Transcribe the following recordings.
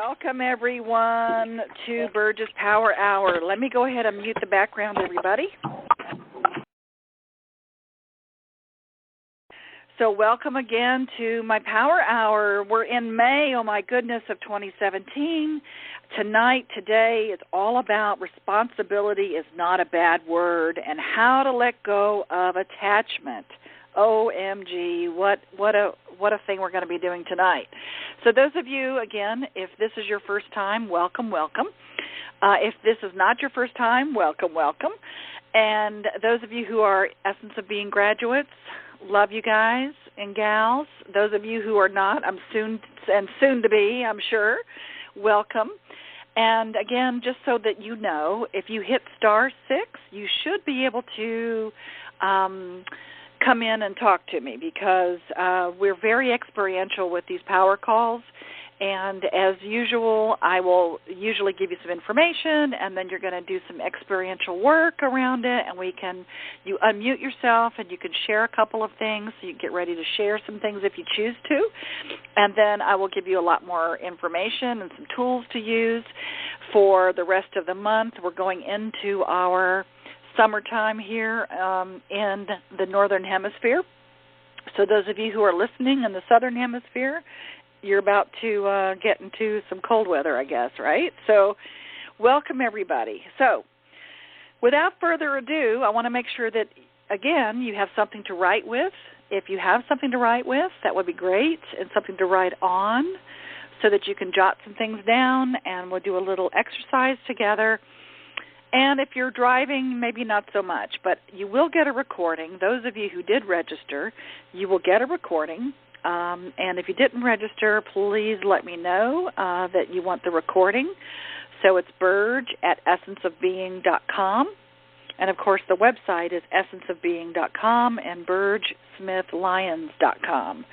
Welcome, everyone, to Burge's Power Hour. Let me go ahead and mute the background, everybody. So welcome again to my Power Hour. We're in May, oh my goodness, of 2017. Today, it's all about responsibility is not a bad word and how to let go of attachment. OMG, what a thing we're going to be doing tonight. So those of you, again, if this is your first time, welcome. If this is not your first time, welcome. And those of you who are Essence of Being graduates, love you guys and gals. Those of you who are not, I'm soon to be, I'm sure, welcome. And again, just so that you know, if you hit *6, you should be able to come in and talk to me because we're very experiential with these power calls. And as usual, I will usually give you some information, and then you're going to do some experiential work around it, and you unmute yourself, and you can share a couple of things, so you get ready to share some things if you choose to. And then I will give you a lot more information and some tools to use for the rest of the month. We're going into our summertime here in the Northern Hemisphere. So those of you who are listening in the Southern Hemisphere, you're about to get into some cold weather, I guess, right? So welcome, everybody. So without further ado, I want to make sure that, again, you have something to write with. If you have something to write with, that would be great, and something to write on so that you can jot some things down, and we'll do a little exercise together. And if you're driving, maybe not so much, but you will get a recording. Those of you who did register, you will get a recording. And if you didn't register, please let me know that you want the recording. So it's Burge at essenceofbeing.com. And, of course, the website is essenceofbeing.com and burgesmithlyons.com.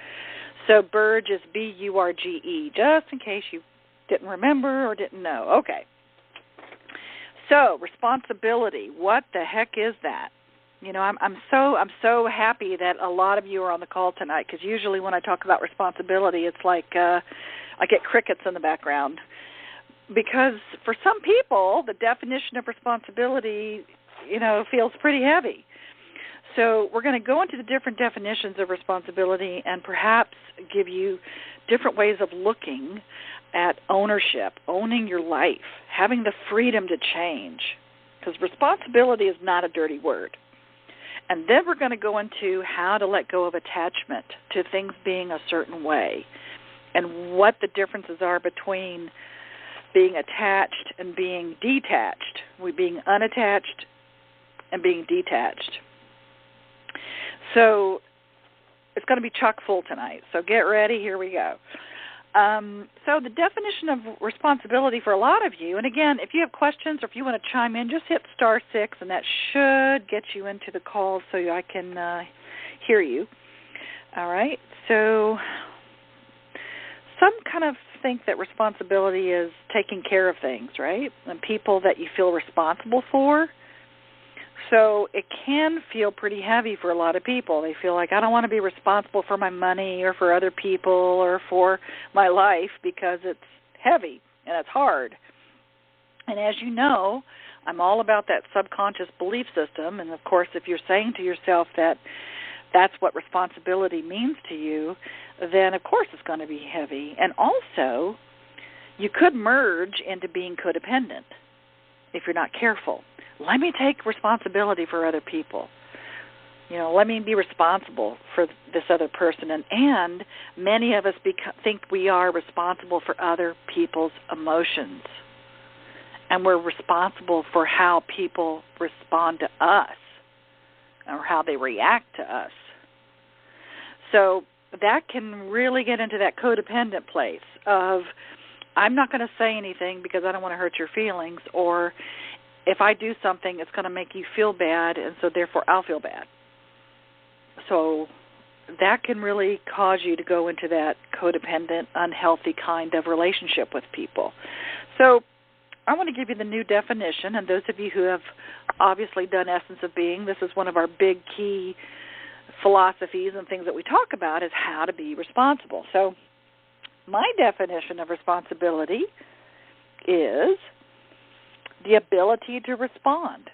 So Burge is B-U-R-G-E, just in case you didn't remember or didn't know. Okay. So responsibility, what the heck is that? You know, I'm so happy that a lot of you are on the call tonight, because usually when I talk about responsibility, it's like I get crickets in the background. Because for some people, the definition of responsibility, you know, feels pretty heavy. So we're going to go into the different definitions of responsibility and perhaps give you different ways of looking at ownership, owning your life, having the freedom to change. Because responsibility is not a dirty word. And then we're going to go into how to let go of attachment to things being a certain way and what the differences are between being attached and being detached. We're being unattached and being detached. So it's going to be chock full tonight. So get ready. Here we go. So the definition of responsibility for a lot of you, and again, if you have questions or if you want to chime in, just hit *6, and that should get you into the call so I can hear you. All right. So some kind of think that responsibility is taking care of things, right? And people that you feel responsible for. So it can feel pretty heavy for a lot of people. They feel like, I don't want to be responsible for my money or for other people or for my life because it's heavy and it's hard. And as you know, I'm all about that subconscious belief system. And, of course, if you're saying to yourself that that's what responsibility means to you, then, of course, it's going to be heavy. And also, you could merge into being codependent if you're not careful. Let me take responsibility for other people. You know, let me be responsible for this other person. And many of us think we are responsible for other people's emotions. And we're responsible for how people respond to us or how they react to us. So that can really get into that codependent place of, I'm not going to say anything because I don't want to hurt your feelings, or if I do something, it's going to make you feel bad, and so therefore I'll feel bad. So that can really cause you to go into that codependent, unhealthy kind of relationship with people. So I want to give you the new definition, and those of you who have obviously done Essence of Being, this is one of our big key philosophies and things that we talk about is how to be responsible. So My definition of responsibility is the ability to respond.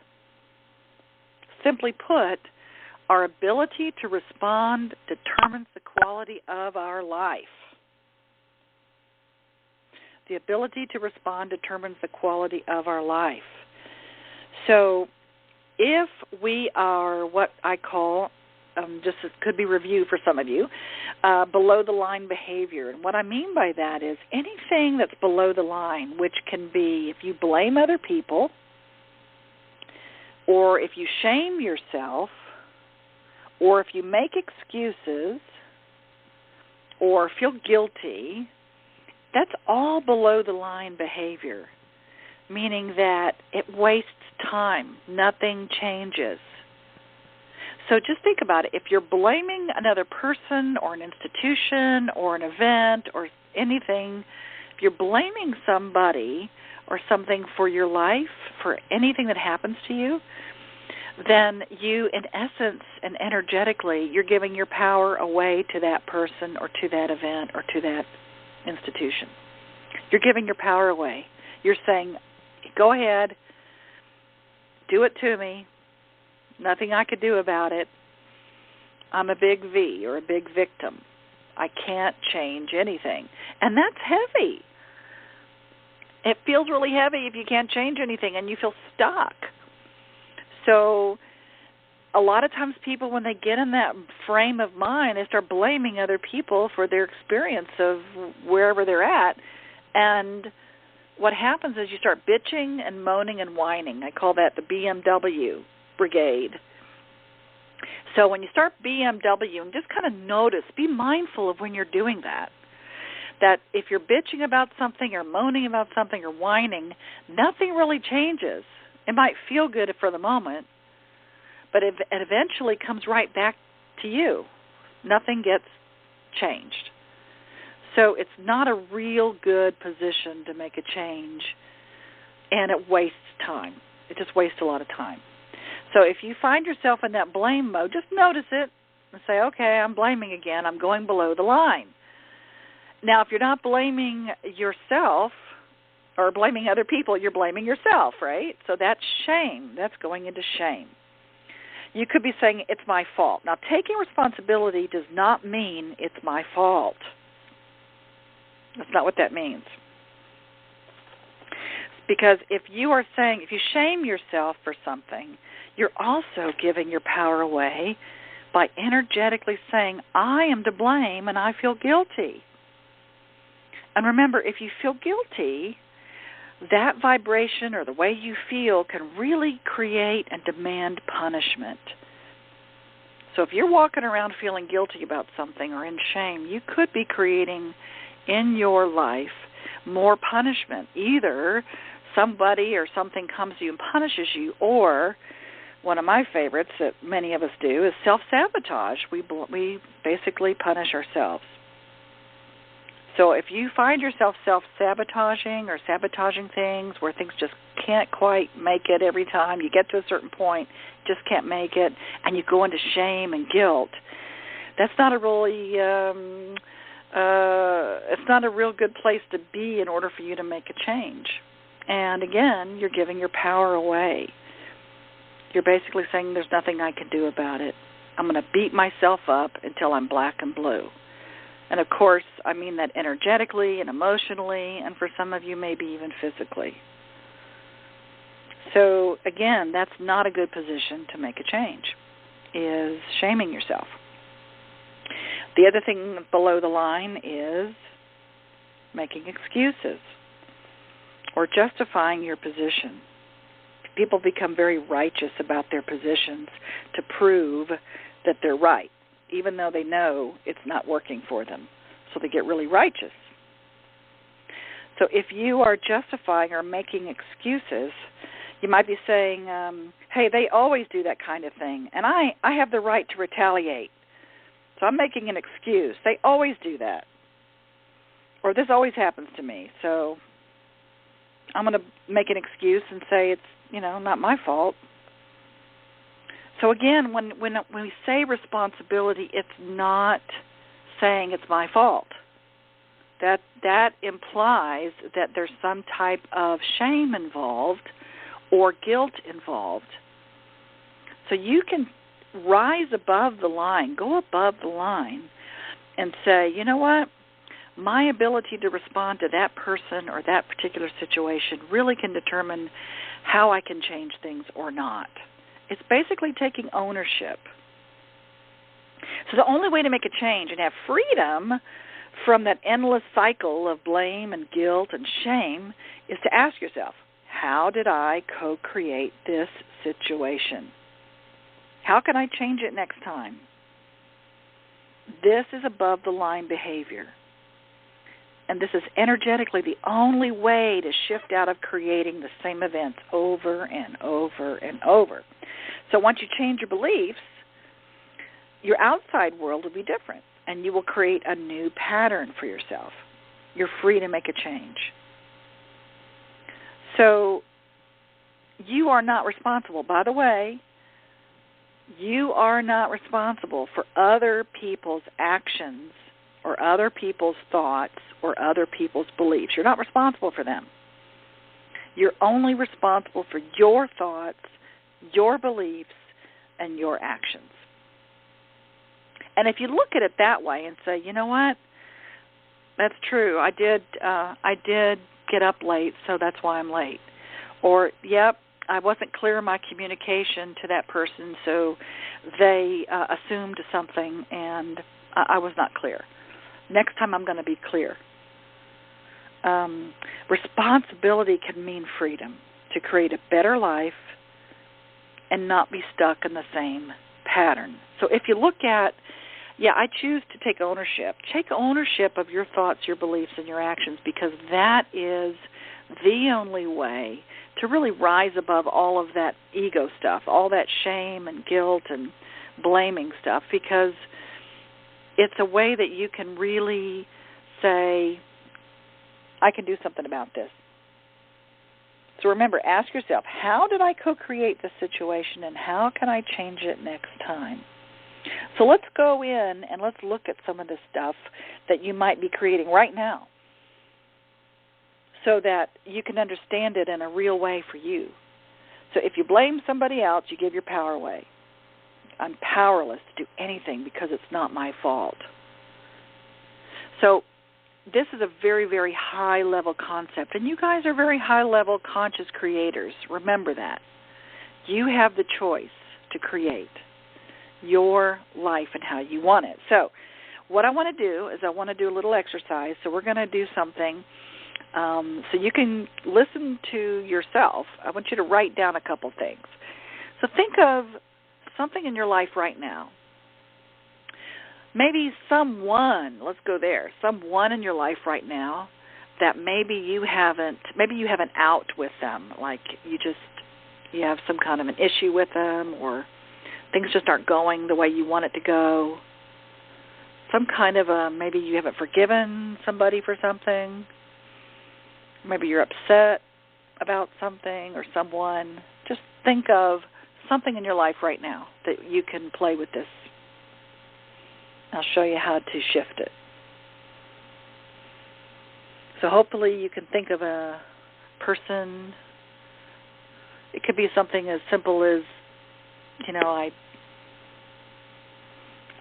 Simply put, our ability to respond determines the quality of our life. The ability to respond determines the quality of our life. So if we are what I call, just it could be review for some of you, below the line behavior. And what I mean by that is anything that's below the line, which can be if you blame other people, or if you shame yourself, or if you make excuses, or feel guilty, that's all below the line behavior, meaning that it wastes time. Nothing changes. So just think about it. If you're blaming another person or an institution or an event or anything, if you're blaming somebody or something for your life, for anything that happens to you, then you, in essence and energetically, you're giving your power away to that person or to that event or to that institution. You're giving your power away. You're saying, go ahead, do it to me. Nothing I could do about it. I'm a big V or a big victim. I can't change anything. And that's heavy. It feels really heavy if you can't change anything and you feel stuck. So a lot of times people, when they get in that frame of mind, they start blaming other people for their experience of wherever they're at. And what happens is you start bitching and moaning and whining. I call that the BMW brigade. So when you start BMW, and just kind of notice, be mindful of when you're doing that, that if you're bitching about something or moaning about something or whining, nothing really changes. It might feel good for the moment, but it eventually comes right back to you. Nothing gets changed. So it's not a real good position to make a change, and it wastes time. It just wastes a lot of time. So if you find yourself in that blame mode, just notice it and say, okay, I'm blaming again. I'm going below the line. Now, if you're not blaming yourself or blaming other people, you're blaming yourself, right? So that's shame. That's going into shame. You could be saying, it's my fault. Now, taking responsibility does not mean it's my fault. That's not what that means. Because if you are saying, if you shame yourself for something, you're also giving your power away by energetically saying, I am to blame and I feel guilty. And remember, if you feel guilty, that vibration or the way you feel can really create and demand punishment. So if you're walking around feeling guilty about something or in shame, you could be creating in your life more punishment. Either somebody or something comes to you and punishes you, or one of my favorites that many of us do is self-sabotage. We basically punish ourselves. So if you find yourself self-sabotaging or sabotaging things where things just can't quite make it every time, you get to a certain point, just can't make it, and you go into shame and guilt, that's not a really, it's not a real good place to be in order for you to make a change. And again, you're giving your power away. You're basically saying there's nothing I can do about it. I'm going to beat myself up until I'm black and blue. And, of course, I mean that energetically and emotionally, and for some of you, maybe even physically. So, again, that's not a good position to make a change, is shaming yourself. The other thing below the line is making excuses or justifying your position. People become very righteous about their positions to prove that they're right, even though they know it's not working for them. So they get really righteous. So if you are justifying or making excuses, you might be saying, hey, they always do that kind of thing, and I have the right to retaliate. So I'm making an excuse. They always do that. Or this always happens to me, so I'm going to make an excuse and say it's, not my fault. So again, when we say responsibility, it's not saying it's my fault. That implies that there's some type of shame involved or guilt involved. So you can rise above the line, go above the line, and say, you know what? My ability to respond to that person or that particular situation really can determine how I can change things or not. It's basically taking ownership. So the only way to make a change and have freedom from that endless cycle of blame and guilt and shame is to ask yourself, how did I co-create this situation? How can I change it next time? This is above the line behavior. And this is energetically the only way to shift out of creating the same events over and over and over. So once you change your beliefs, your outside world will be different, and you will create a new pattern for yourself. You're free to make a change. So you are not responsible. By the way, you are not responsible for other people's actions or other people's thoughts or other people's beliefs. You're not responsible for them. You're only responsible for your thoughts, your beliefs, and your actions. And if you look at it that way and say, you know what, that's true. I did get up late, so that's why I'm late. Or, yep, I wasn't clear in my communication to that person, so they assumed something, and I was not clear. Next time I'm going to be clear. Responsibility can mean freedom to create a better life and not be stuck in the same pattern. So if you look at, I choose to take ownership. Take ownership of your thoughts, your beliefs, and your actions, because that is the only way to really rise above all of that ego stuff, all that shame and guilt and blaming stuff, because it's a way that you can really say, I can do something about this. So remember, ask yourself, how did I co-create this situation and how can I change it next time? So let's go in and let's look at some of the stuff that you might be creating right now so that you can understand it in a real way for you. So if you blame somebody else, you give your power away. I'm powerless to do anything because it's not my fault. So this is a very, very high-level concept, and you guys are very high-level conscious creators. Remember that. You have the choice to create your life and how you want it. So what I want to do is I want to do a little exercise. So we're going to do something so you can listen to yourself. I want you to write down a couple things. So think of something in your life right now. Maybe someone, let's go there, someone in your life right now that maybe you have an out with them, like you have some kind of an issue with them, or things just aren't going the way you want it to go. Some kind of maybe you haven't forgiven somebody for something. Maybe you're upset about something or someone. Just think of something in your life right now that you can play with this. I'll show you how to shift it. So hopefully you can think of a person. It could be something as simple as,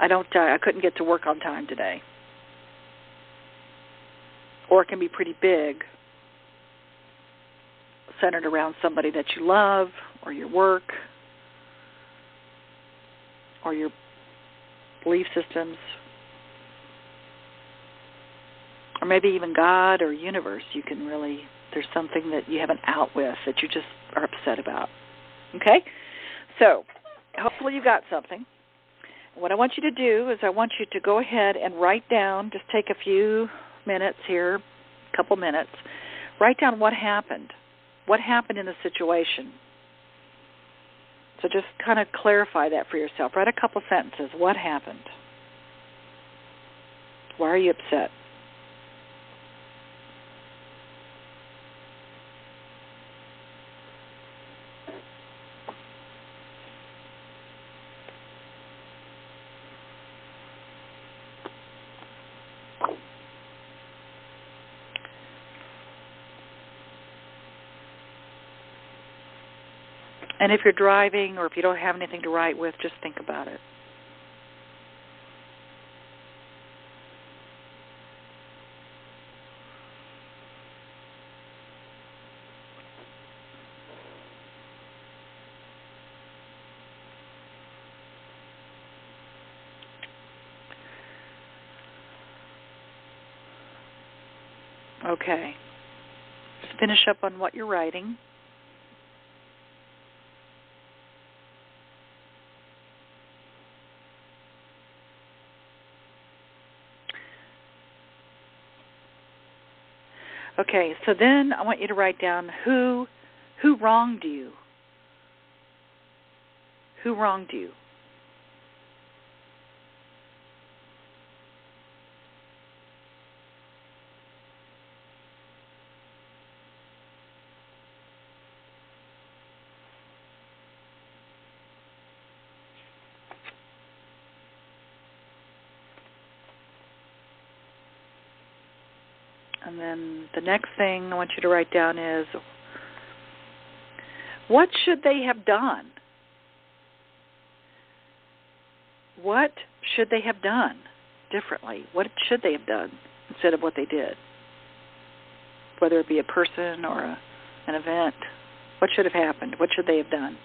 I couldn't get to work on time today. Or it can be pretty big, centered around somebody that you love, or your work, or your belief systems, or maybe even God or universe. There's something that you have an out with that you just are upset about. Okay? So, hopefully you got something. What I want you to do is I want you to go ahead and write down, just take a few minutes here, a couple minutes, write down what happened. What happened in the situation? So just kind of clarify that for yourself. Write a couple sentences. What happened? Why are you upset? And if you're driving or if you don't have anything to write with, just think about it. Okay. Just finish up on what you're writing. Okay, so then I want you to write down who wronged you. Who wronged you? And then the next thing I want you to write down is, what should they have done? What should they have done differently? What should they have done instead of what they did? Whether it be a person or an event, what should have happened? What should they have done?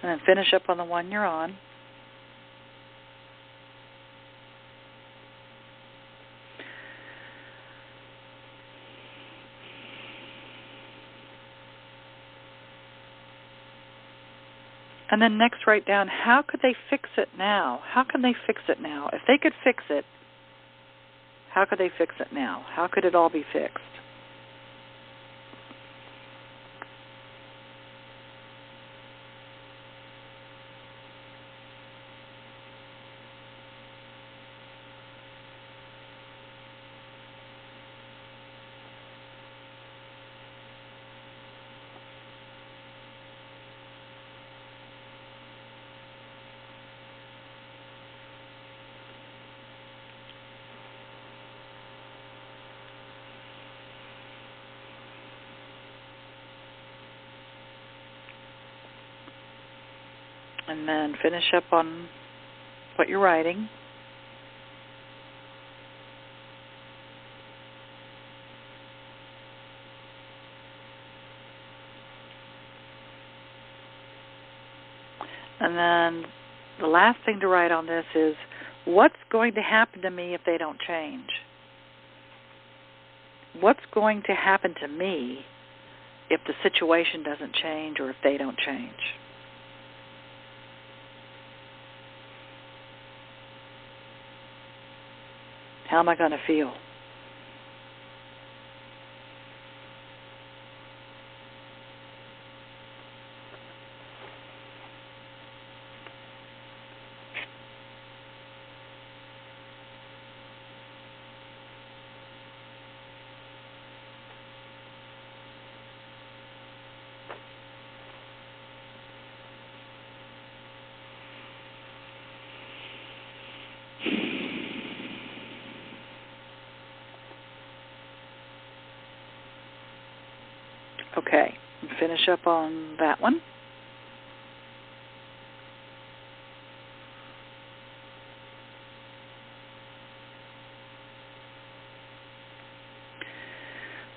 And then finish up on the one you're on. And then next write down, how could they fix it now? How can they fix it now? If they could fix it, how could they fix it now? How could it all be fixed? And then finish up on what you're writing. And then the last thing to write on this is, what's going to happen to me if they don't change? What's going to happen to me if the situation doesn't change or if they don't change? How am I going to feel? Okay, finish up on that one.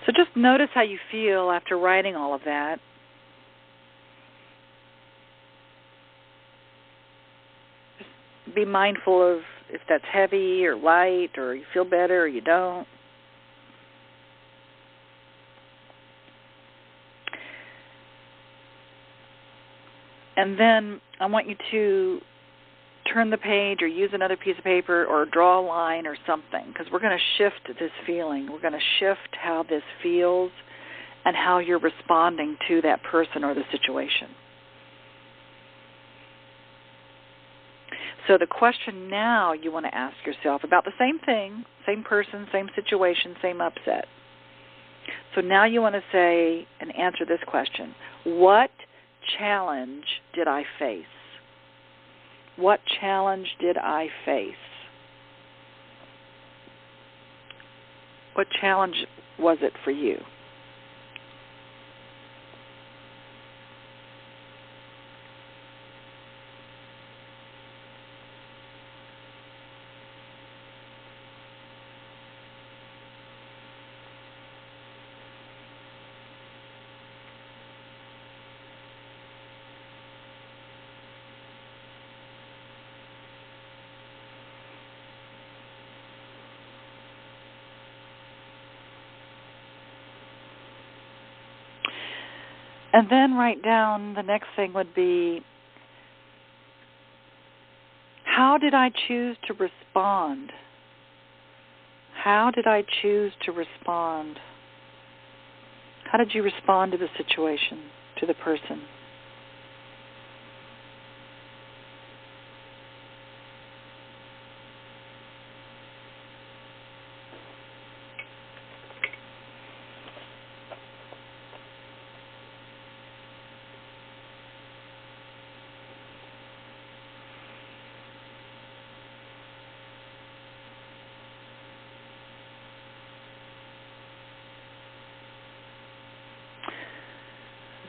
So just notice how you feel after writing all of that. Just be mindful of if that's heavy or light, or you feel better or you don't. And then I want you to turn the page or use another piece of paper or draw a line or something, because we're going to shift this feeling. We're going to shift how this feels and how you're responding to that person or the situation. So the question now you want to ask yourself about the same thing, same person, same situation, same upset. So now you want to say and answer this question: what challenge did I face? What challenge did I face? What challenge was it for you? And then write down, the next thing would be, how did I choose to respond? How did I choose to respond? How did you respond to the situation, to the person?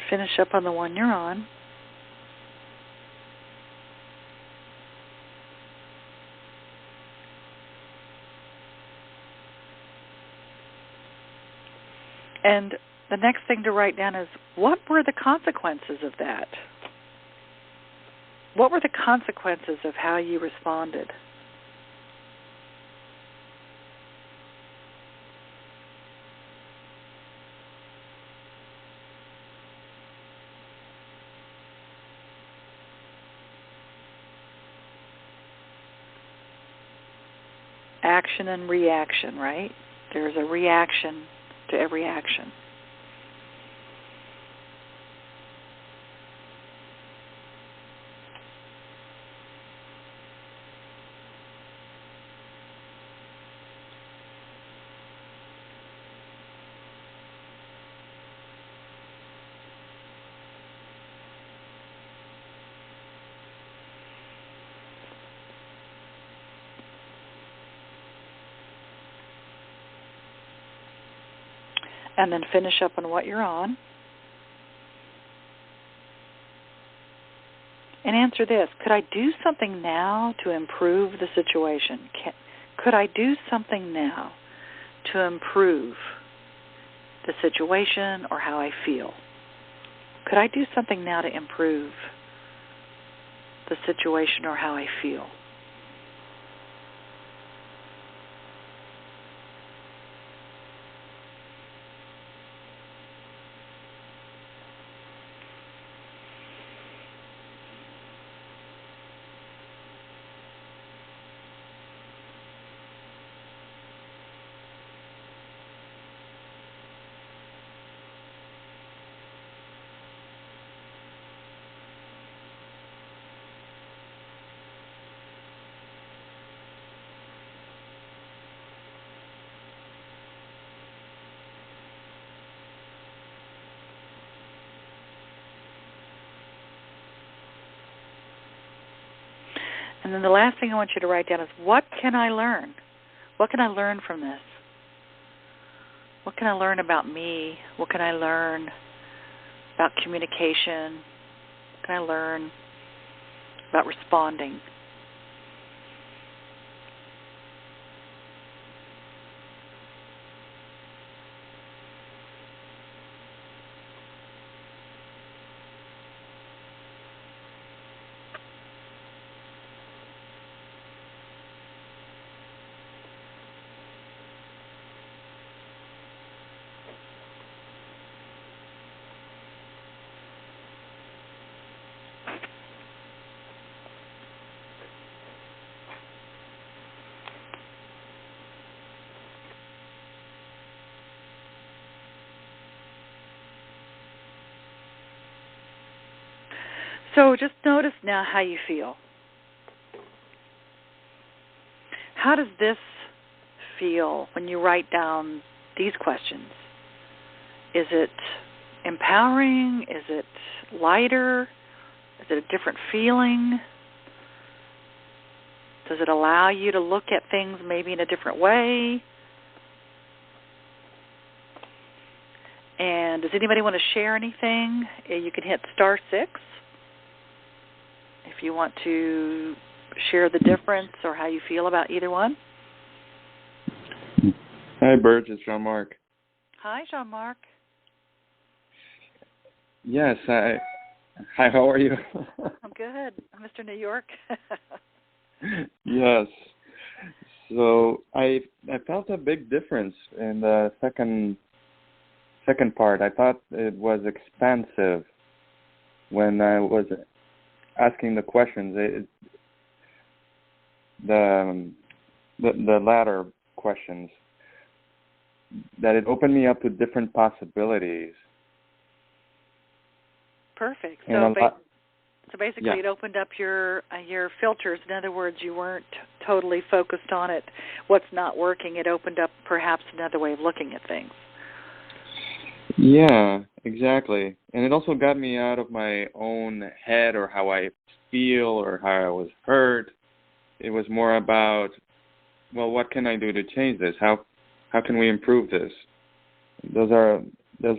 Finish up on the one you're on. And the next thing to write down is, what were the consequences of that? What were the consequences of how you responded? Action and reaction, right? There's a reaction to every action. And then finish up on what you're on. And answer this: could I do something now to improve the situation? Could I do something now to improve the situation or how I feel? Could I do something now to improve the situation or how I feel? And then the last thing I want you to write down is, what can I learn? What can I learn from this? What can I learn about me? What can I learn about communication? What can I learn about responding? So just notice now how you feel. How does this feel when you write down these questions? Is it empowering? Is it lighter? Is it a different feeling? Does it allow you to look at things maybe in a different way? And does anybody want to share anything? You can hit *6 if you want to share the difference or how you feel about either one. Hi, Burge. It's Jean-Marc. Hi, Jean-Marc. Yes. Hi, how are you? I'm good. I'm Mr. New York. Yes. So I felt a big difference in the second part. I thought it was expansive when I was asking the questions. The latter questions, that it opened me up to different possibilities. Perfect. So basically, yeah. It opened up your filters. In other words, you weren't totally focused on it. What's not working? It opened up perhaps another way of looking at things. Yeah, exactly. And it also got me out of my own head or how I feel or how I was hurt. It was more about, well, what can I do to change this? How can we improve this? Those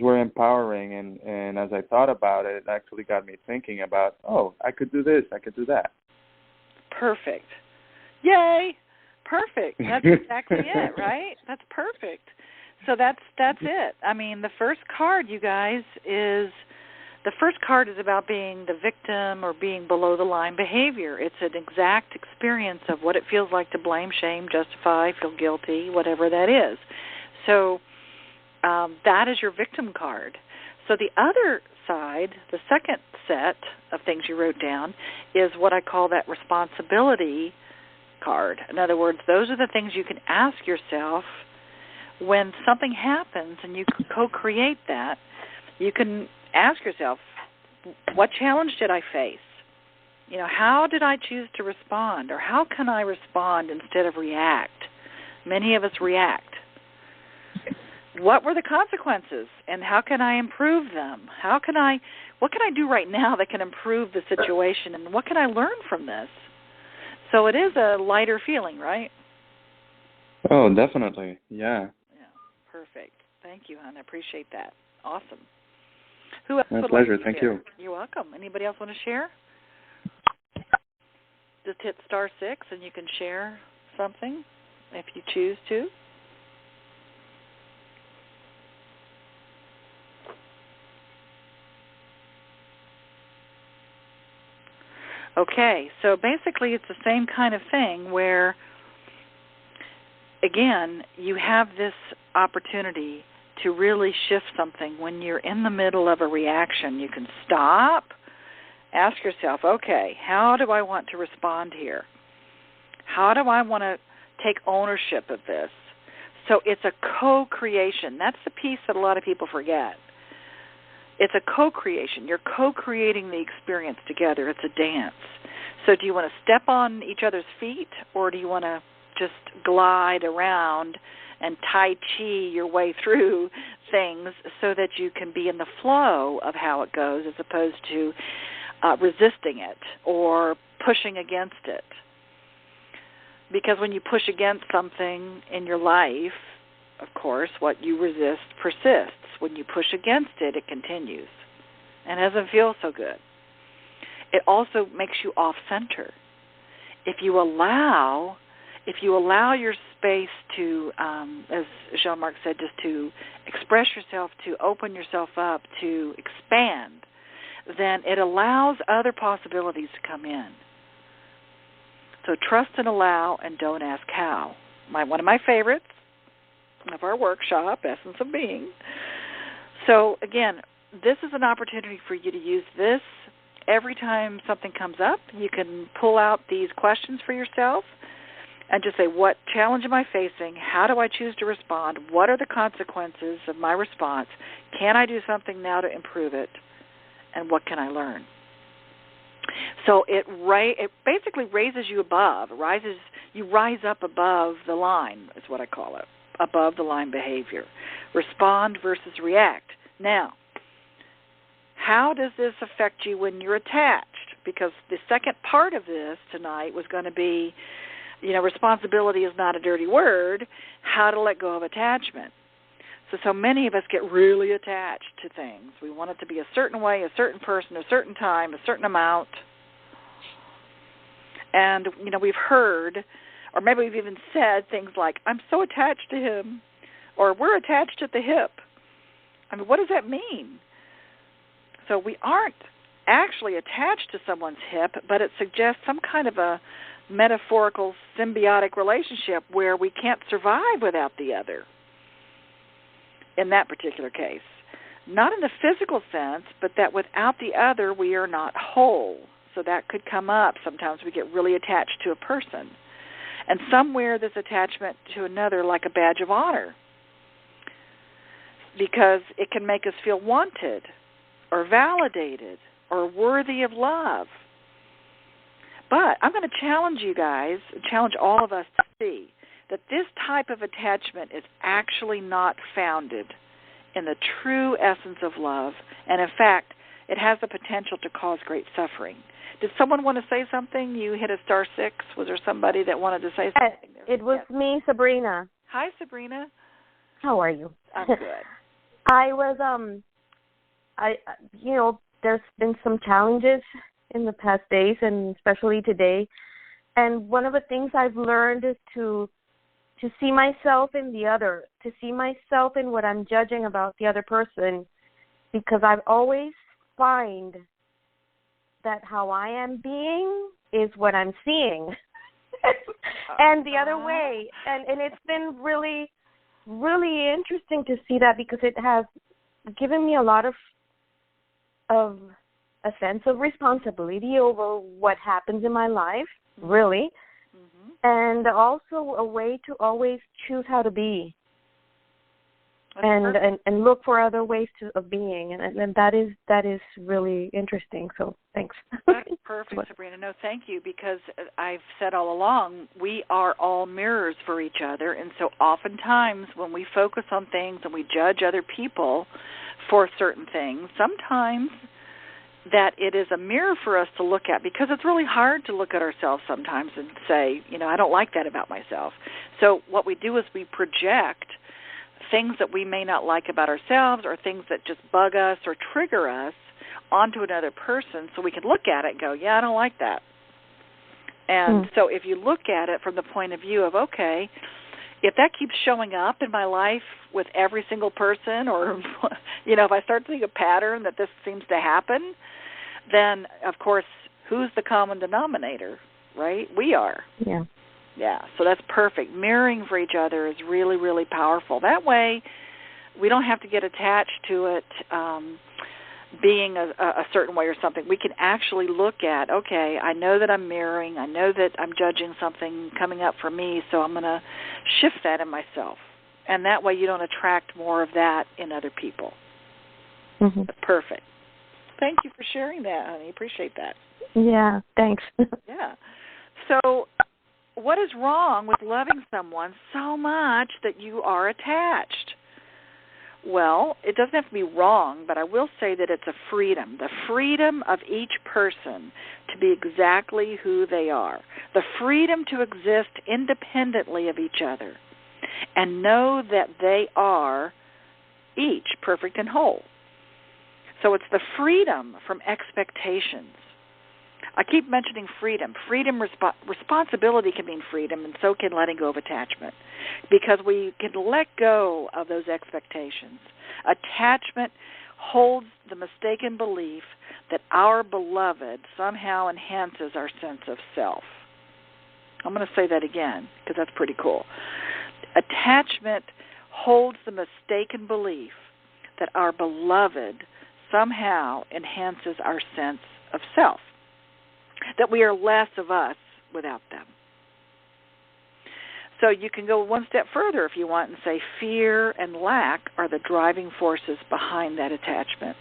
were empowering, and as I thought about it, it actually got me thinking about, oh, I could do this, I could do that. Perfect. Yay! Perfect. That's exactly it, right? That's perfect. So that's it. I mean, the first card, you guys, is about being the victim or being below the line behavior. It's an exact experience of what it feels like to blame, shame, justify, feel guilty, whatever that is. So that is your victim card. So the other side, the second set of things you wrote down, is what I call that responsibility card. In other words, those are the things you can ask yourself when something happens and you co-create that. You can ask yourself, what challenge did I face? How did I choose to respond? Or how can I respond instead of react? Many of us react. What were the consequences, and how can I improve them? What can I do right now that can improve the situation, and what can I learn from this? So it is a lighter feeling, right? Oh, definitely. Yeah. Yeah, perfect. Thank you, hon. I appreciate that. Awesome. Who else My would pleasure. like to Thank share? you. You're welcome. Anybody else want to share? Just hit *6 and you can share something if you choose to. Okay, so basically it's the same kind of thing where, again, you have this opportunity to really shift something. When you're in the middle of a reaction, you can stop, ask yourself, okay, how do I want to respond here? How do I want to take ownership of this? So it's a co-creation. That's the piece that a lot of people forget. It's a co-creation. You're co-creating the experience together. It's a dance. So do you want to step on each other's feet, or do you want to just glide around and Tai Chi your way through things so that you can be in the flow of how it goes as opposed to resisting it or pushing against it? Because when you push against something in your life, of course, what you resist persists. When you push against it, it continues and doesn't feel so good. It also makes you off-center. If you allow your space to, as Jean-Marc said, just to express yourself, to open yourself up, to expand, then it allows other possibilities to come in. So trust and allow, and don't ask how. One of my favorites of our workshop, Essence of Being. So again, this is an opportunity for you to use this every time something comes up. You can pull out these questions for yourself and just say, what challenge am I facing? How do I choose to respond? What are the consequences of my response? Can I do something now to improve it? And what can I learn? So it basically raises you above, you rise up above the line, is what I call it, above the line behavior. Respond versus react. Now, how does this affect you when you're attached? Because the second part of this tonight was going to be, responsibility is not a dirty word, how to let go of attachment. So many of us get really attached to things. We want it to be a certain way, a certain person, a certain time, a certain amount. And, we've heard, or maybe we've even said things like, I'm so attached to him, or we're attached at the hip. I mean, what does that mean? So we aren't actually attached to someone's hip, but it suggests some kind of a metaphorical symbiotic relationship where we can't survive without the other. In that particular case, not in the physical sense, but that without the other, we are not whole. So that could come up. Sometimes we get really attached to a person. And some wear this attachment to another like a badge of honor because it can make us feel wanted or validated or worthy of love. But I'm going to challenge you guys, challenge all of us to see that this type of attachment is actually not founded in the true essence of love, and in fact, it has the potential to cause great suffering. Did someone want to say something? You hit a *6. Was there somebody that wanted to say something there? It was me, Sabrina. Hi, Sabrina. How are you? I'm good. I was, there's been some challenges in the past days, and especially today. And one of the things I've learned is to see myself in the other, to see myself in what I'm judging about the other person, because I've always find that how I am being is what I'm seeing. And the other way. And it's been really, really interesting to see that, because it has given me a lot of a sense of responsibility over what happens in my life, really. And also a way to always choose how to be, and look for other ways of being, and that is really interesting. So thanks. That's perfect, Sabrina. No, thank you, because I've said all along we are all mirrors for each other, and so oftentimes when we focus on things and we judge other people for certain things, sometimes that it is a mirror for us to look at, because it's really hard to look at ourselves sometimes and say, I don't like that about myself. So what we do is we project things that we may not like about ourselves, or things that just bug us or trigger us, onto another person, so we can look at it and go, yeah, I don't like that. And so if you look at it from the point of view of, okay, if that keeps showing up in my life with every single person, or, if I start seeing a pattern that this seems to happen, then, of course, who's the common denominator, right? We are. Yeah. Yeah, so that's perfect. Mirroring for each other is really, really powerful. That way, we don't have to get attached to it being a certain way or something. We can actually look at, okay, I know that I'm mirroring. I know that I'm judging something coming up for me, so I'm going to shift that in myself. And that way you don't attract more of that in other people. That's perfect. Thank you for sharing that, honey. Appreciate that. Yeah, thanks. Yeah. So what is wrong with loving someone so much that you are attached? Well, it doesn't have to be wrong, but I will say that it's a freedom, the freedom of each person to be exactly who they are, the freedom to exist independently of each other and know that they are each perfect and whole. So it's the freedom from expectations. I keep mentioning freedom. Responsibility can mean freedom, and so can letting go of attachment, because we can let go of those expectations. Attachment holds the mistaken belief that our beloved somehow enhances our sense of self. I'm going to say that again, because that's pretty cool. Attachment holds the mistaken belief that our beloved somehow enhances our sense of self, that we are less of us without them. So you can go one step further if you want and say fear and lack are the driving forces behind that attachment.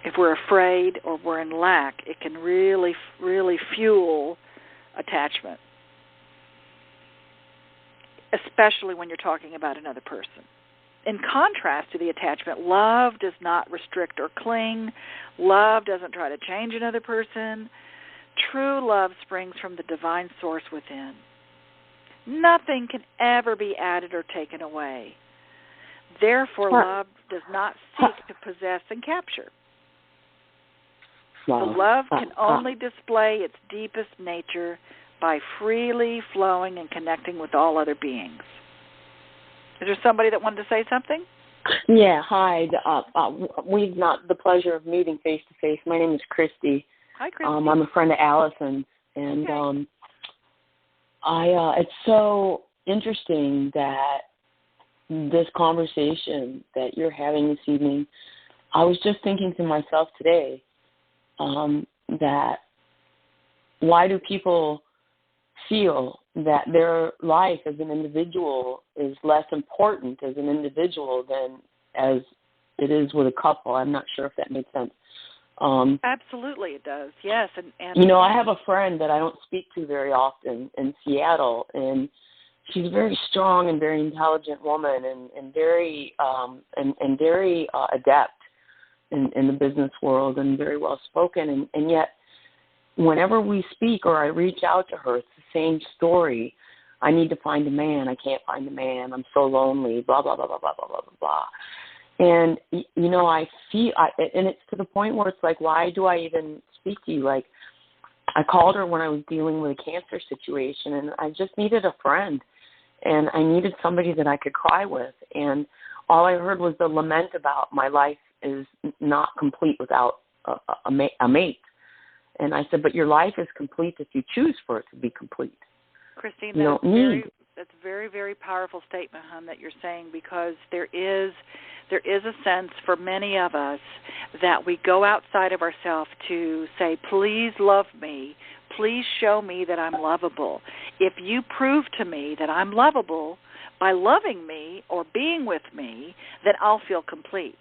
if we're afraid or we're in lack, it can really, really fuel attachment, especially when you're talking about another person. In contrast to the attachment, love does not restrict or cling. Love doesn't try to change another person. True love springs from the divine source within. Nothing can ever be added or taken away. Therefore, love does not seek to possess and capture. Wow. The love can only display its deepest nature by freely flowing and connecting with all other beings. Is there somebody that wanted to say something? Yeah, hi. We've not the pleasure of meeting face to face. My name is Christy. Hi, Christy. I'm a friend of Allison's, and okay. It's so interesting that this conversation that you're having this evening. I was just thinking to myself today that why do people feel that their life as an individual is less important as an individual than as it is with a couple? I'm not sure if that made sense. Absolutely it does, yes. And I have a friend that I don't speak to very often in Seattle, and she's a very strong and very intelligent woman and very very adept in the business world and very well spoken, and yet whenever we speak or I reach out to her, it's the same story. I need to find a man. I can't find a man. I'm so lonely, blah, blah, blah, blah, blah, blah, blah, blah. And, I feel, and it's to the point where it's like, why do I even speak to you? Like, I called her when I was dealing with a cancer situation, and I just needed a friend, and I needed somebody that I could cry with. And all I heard was the lament about my life is not complete without a mate. And I said, but your life is complete if you choose for it to be complete. Christine, that's a very, very powerful statement, hon, that you're saying, because there is a sense for many of us that we go outside of ourselves to say, please love me, please show me that I'm lovable. If you prove to me that I'm lovable by loving me or being with me, then I'll feel complete.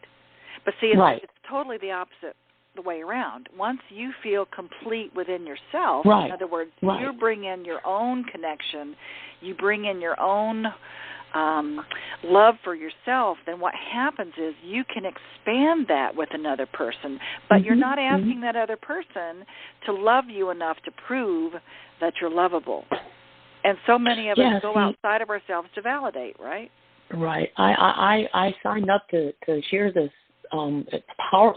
But see, it's totally the opposite the way around. Once you feel complete within yourself, in other words, you bring in your own connection, you bring in your own love for yourself, then what happens is you can expand that with another person, but you're not asking that other person to love you enough to prove that you're lovable. And so many of us go outside of ourselves to validate, right? Right. I signed up to share this.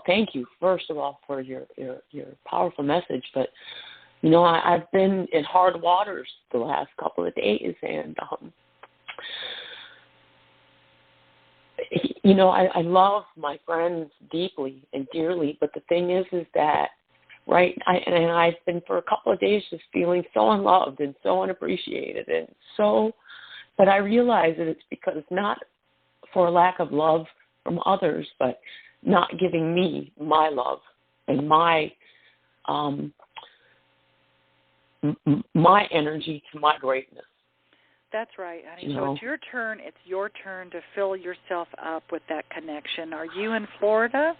Thank you, first of all, for your powerful message. But, I've been in hard waters the last couple of days, and, I love my friends deeply and dearly. But the thing is that, I've been for a couple of days just feeling so unloved and so unappreciated, but I realize that it's because not for a lack of love from others, but not giving me my love and my my energy to my greatness. That's right, honey. So it's your turn. It's your turn to fill yourself up with that connection. Are you in Florida?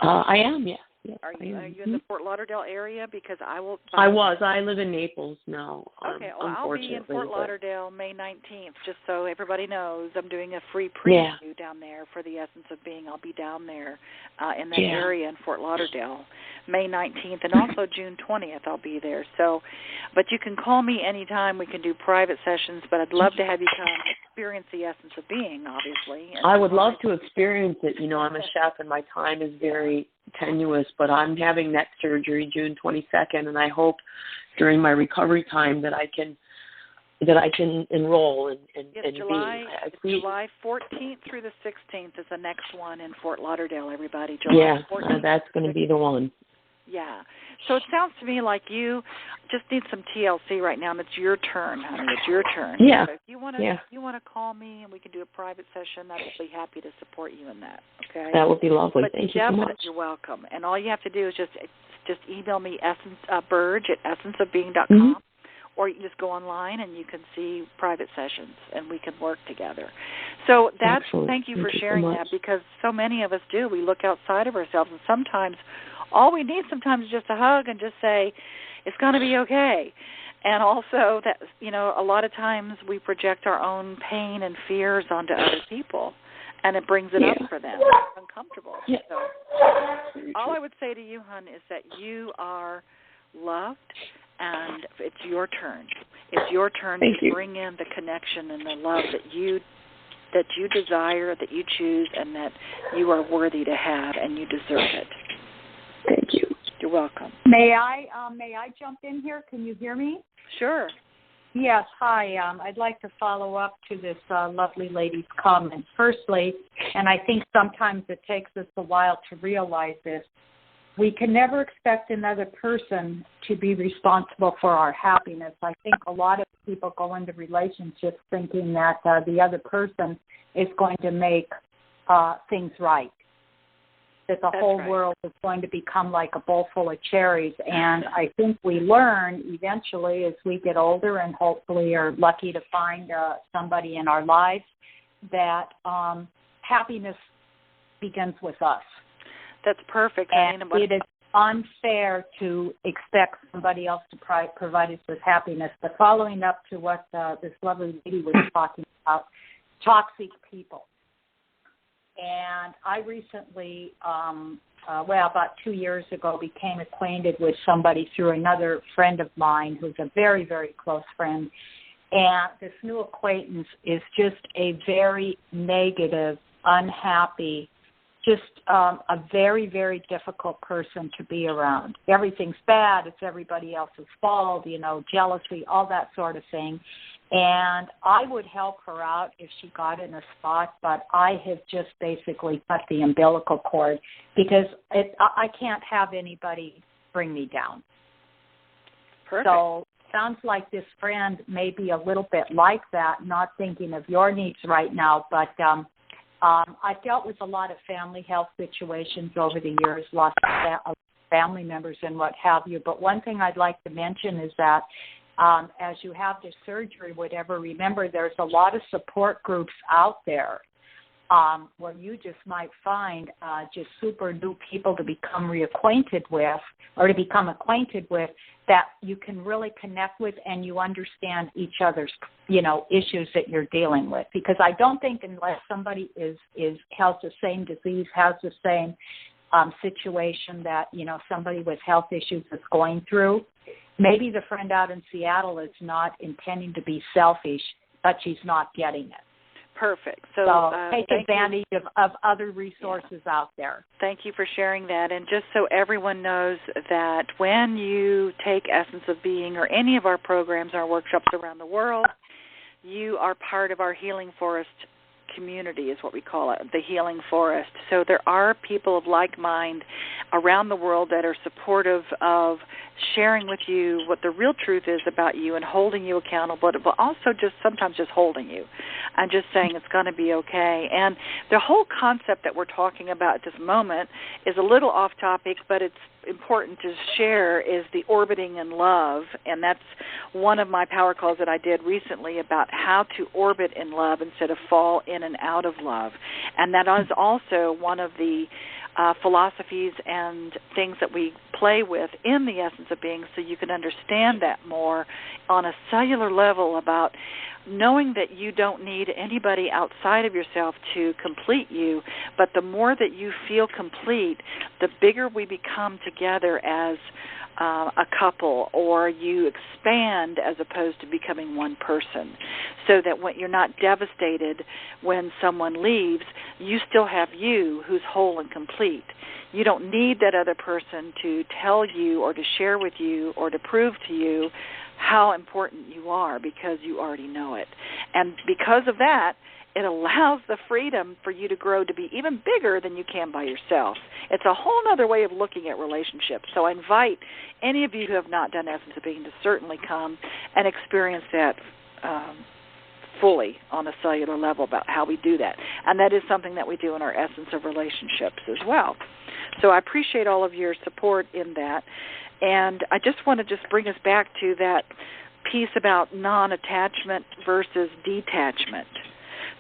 I am, yes. Yes, are you in the Fort Lauderdale area? Because I will. I live in Naples now. Okay, well, I'll be in Fort Lauderdale May 19th, just so everybody knows. I'm doing a free preview down there for the Essence of Being. I'll be down there in that area in Fort Lauderdale May 19th, and also June 20th I'll be there. So, but you can call me anytime. We can do private sessions, but I'd love to have you come experience the Essence of Being, obviously. I would love to experience it. I'm a chef, and my time is very tenuous, but I'm having neck surgery June 22nd, and I hope during my recovery time that I can enroll and July 14th through the 16th is the next one in Fort Lauderdale, everybody. July 14th. That's going to be the one. Yeah. So it sounds to me like you just need some TLC right now, and it's your turn, honey. It's your turn. Yeah. So if you want to call me and we can do a private session, I'll be happy to support you in that. Okay. That would be lovely. But Thank you so much. You're welcome. And all you have to do is just email me Burge at essenceofbeing.com, or you can just go online and you can see private sessions and we can work together. So that's, thank you for sharing that, because so many of us do. We look outside of ourselves, and sometimes all we need sometimes is just a hug and just say, it's going to be okay. And also that, a lot of times we project our own pain and fears onto other people, and it brings it up for them. It's uncomfortable. Yeah. So all I would say to you, hon, is that you are loved, and it's your turn. It's your turn to bring in the connection and the love that you desire, that you choose, and that you are worthy to have, and you deserve it. Thank you. You're welcome. May I jump in here? Can you hear me? Sure. Yes. Hi. I'd like to follow up to this lovely lady's comment. Firstly, and I think sometimes it takes us a while to realize this, we can never expect another person to be responsible for our happiness. I think a lot of people go into relationships thinking that the other person is going to make things right, that the whole world is going to become like a bowl full of cherries. And I think we learn eventually as we get older and hopefully are lucky to find somebody in our lives that happiness begins with us. That's perfect. And it is unfair to expect somebody else to provide us with happiness. But following up to what this lovely lady was talking about, toxic people. And I recently, about 2 years ago, became acquainted with somebody through another friend of mine who's a very, very close friend. And this new acquaintance is just a very negative, unhappy, just a very, very difficult person to be around. Everything's bad. It's everybody else's fault, jealousy, all that sort of thing. And I would help her out if she got in a spot, but I have just basically cut the umbilical cord because I can't have anybody bring me down. Perfect. So sounds like this friend may be a little bit like that, not thinking of your needs right now, but I've dealt with a lot of family health situations over the years, lost family members and what have you. But one thing I'd like to mention is that as you have this surgery, whatever, remember there's a lot of support groups out there where you just might find just super new people to become reacquainted with or to become acquainted with that you can really connect with and you understand each other's, issues that you're dealing with. Because I don't think unless somebody has the same disease, has the same situation that, somebody with health issues is going through, maybe the friend out in Seattle is not intending to be selfish, but she's not getting it. Perfect. So take advantage of other resources out there. Thank you for sharing that. And just so everyone knows that when you take Essence of Being or any of our programs, our workshops around the world, you are part of our Healing Forest community is what we call it, the Healing Forest. So there are people of like mind around the world that are supportive of sharing with you what the real truth is about you and holding you accountable, but also just sometimes just holding you and just saying it's going to be okay. And the whole concept that we're talking about at this moment is a little off topic, but it's important to share, is the orbiting in love. And that's one of my power calls that I did recently about how to orbit in love instead of fall in and out of love. And that is also one of the philosophies and things that we play with in the Essence of Being, so you can understand that more on a cellular level about knowing that you don't need anybody outside of yourself to complete you, but the more that you feel complete, the bigger we become together as a couple, or you expand as opposed to becoming one person, so that when you're not devastated when someone leaves, you still have you who's whole and complete. You don't need that other person to tell you or to share with you or to prove to you how important you are, because you already know it. And because of that, it allows the freedom for you to grow to be even bigger than you can by yourself. It's a whole other way of looking at relationships. So I invite any of you who have not done Essence of Being to certainly come and experience that fully on a cellular level about how we do that. And that is something that we do in our Essence of Relationships as well. So I appreciate all of your support in that. And I just want to bring us back to that piece about non-attachment versus detachment.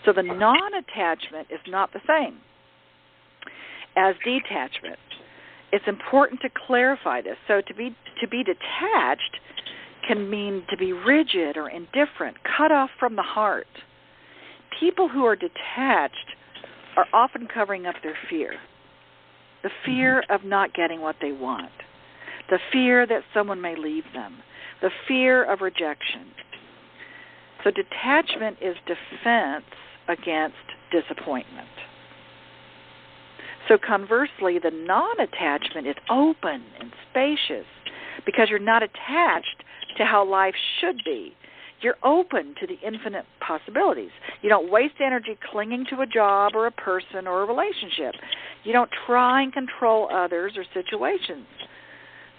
So the non-attachment is not the same as detachment. It's important to clarify this. So to be detached can mean to be rigid or indifferent, cut off from the heart. People who are detached are often covering up their fear. The fear of not getting what they want. The fear that someone may leave them. The fear of rejection. So detachment is defense against disappointment. So conversely, the non-attachment is open and spacious because you're not attached to how life should be. You're open to the infinite possibilities. You don't waste energy clinging to a job or a person or a relationship. You don't try and control others or situations.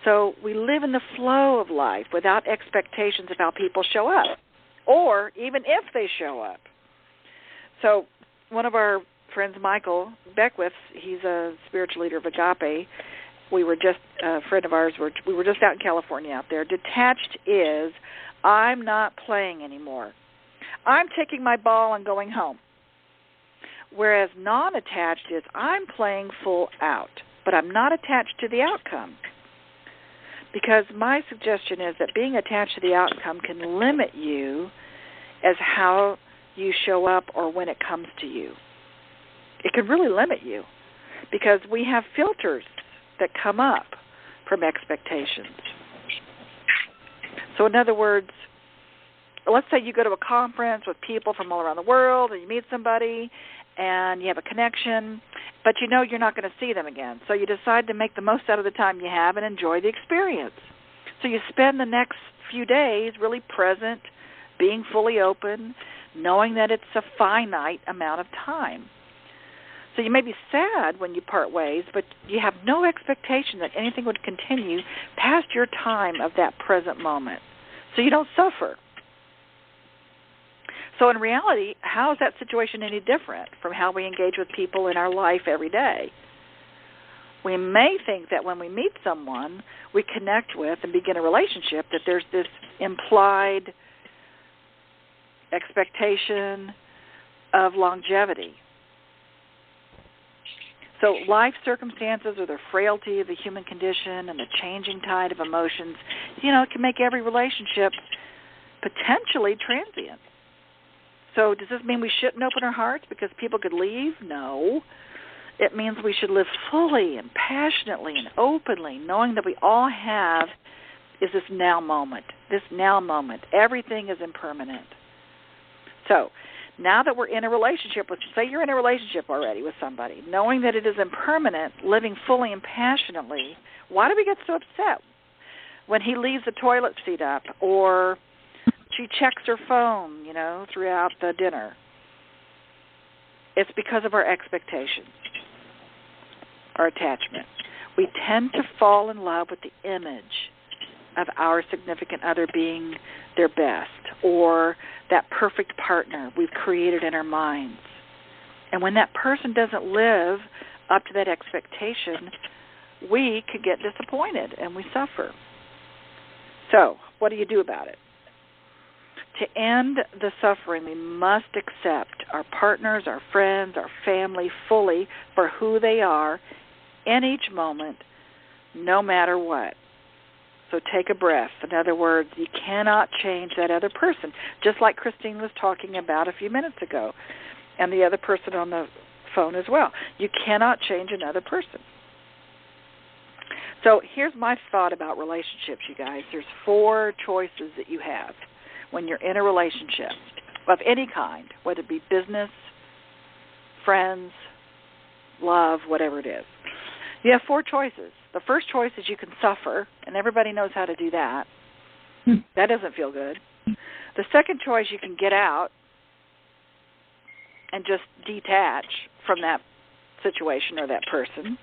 So we live in the flow of life without expectations of how people show up, or even if they show up. So one of our friends, Michael Beckwith, he's a spiritual leader of Agape. We were just, a friend of ours, we were just out in California out there. Detached is, I'm not playing anymore. I'm taking my ball and going home. Whereas non-attached is, I'm playing full out, but I'm not attached to the outcome. Because my suggestion is that being attached to the outcome can limit you as how you show up or when it comes to you. It can really limit you because we have filters that come up from expectations. So in other words, let's say you go to a conference with people from all around the world and you meet somebody and you have a connection, but you know you're not going to see them again. So you decide to make the most out of the time you have and enjoy the experience. So you spend the next few days really present, being fully open, knowing that it's a finite amount of time. So you may be sad when you part ways, but you have no expectation that anything would continue past your time of that present moment. So you don't suffer. So in reality, how is that situation any different from how we engage with people in our life every day? We may think that when we meet someone we connect with and begin a relationship, that there's this implied expectation of longevity. So life circumstances or the frailty of the human condition and the changing tide of emotions, it can make every relationship potentially transient. So does this mean we shouldn't open our hearts because people could leave? No. It means we should live fully and passionately and openly, knowing that we all have is this now moment. This now moment. Everything is impermanent. So now that we're in a relationship with, say you're in a relationship already with somebody, knowing that it is impermanent, living fully and passionately, why do we get so upset when he leaves the toilet seat up or she checks her phone, throughout the dinner? It's because of our expectations, our attachment. We tend to fall in love with the image of our significant other being their best or that perfect partner we've created in our minds. And when that person doesn't live up to that expectation, we could get disappointed and we suffer. So, what do you do about it? To end the suffering, we must accept our partners, our friends, our family fully for who they are in each moment, no matter what. So take a breath. In other words, you cannot change that other person, just like Christine was talking about a few minutes ago, and the other person on the phone as well. You cannot change another person. So here's my thought about relationships, you guys. There's 4 choices that you have when you're in a relationship of any kind, whether it be business, friends, love, whatever it is. You have 4 choices. The first choice is you can suffer, and everybody knows how to do that. That doesn't feel good. The second choice, you can get out and just detach from that situation or that person.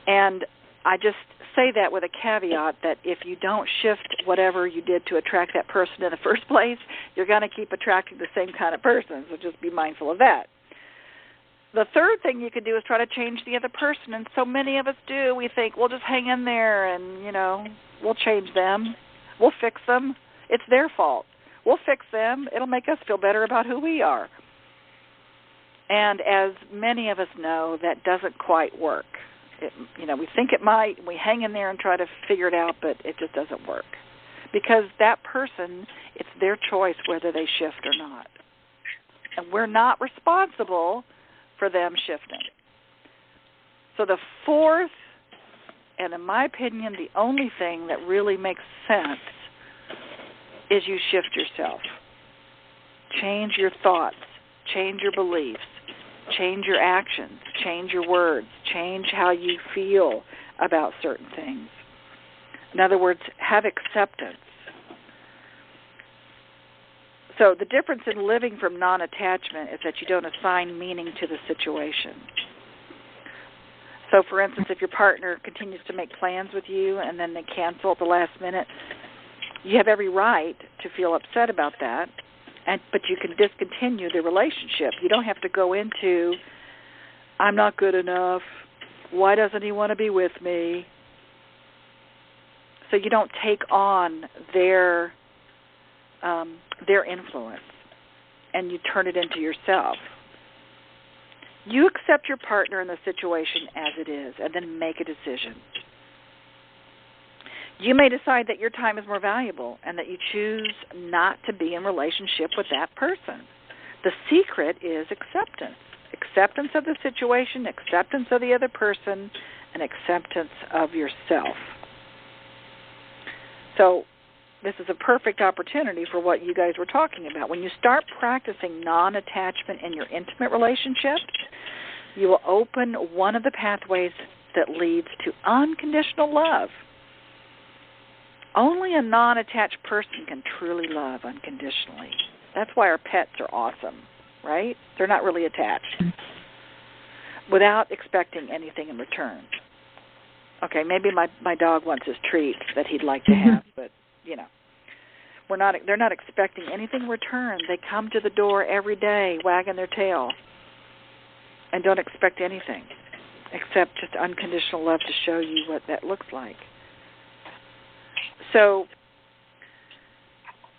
And I just say that with a caveat that if you don't shift whatever you did to attract that person in the first place, you're going to keep attracting the same kind of person, so just be mindful of that. The third thing you could do is try to change the other person, and so many of us do. We think, we'll just hang in there and, we'll change them. We'll fix them. It's their fault. We'll fix them. It'll make us feel better about who we are. And as many of us know, that doesn't quite work. We think it might, we hang in there and try to figure it out, but it just doesn't work. Because that person, it's their choice whether they shift or not. And we're not responsible for them shifting. So the fourth, and in my opinion, the only thing that really makes sense is you shift yourself. Change your thoughts, change your beliefs, change your actions, change your words, change how you feel about certain things. In other words, have acceptance. So the difference in living from non-attachment is that you don't assign meaning to the situation. So, for instance, if your partner continues to make plans with you and then they cancel at the last minute, you have every right to feel upset about that, but you can discontinue the relationship. You don't have to go into, I'm not good enough, why doesn't he want to be with me? So you don't take on their influence and you turn it into yourself. You accept your partner in the situation as it is and then make a decision. You may decide that your time is more valuable and that you choose not to be in relationship with that person. The secret is acceptance. Acceptance of the situation, acceptance of the other person, and acceptance of yourself. So this is a perfect opportunity for what you guys were talking about. When you start practicing non-attachment in your intimate relationships, you will open one of the pathways that leads to unconditional love. Only a non-attached person can truly love unconditionally. That's why our pets are awesome, right? They're not really attached without expecting anything in return. Okay, maybe my dog wants his treat that he'd like to have, but, they're not expecting anything in return. They come to the door every day wagging their tail and don't expect anything except just unconditional love to show you what that looks like. So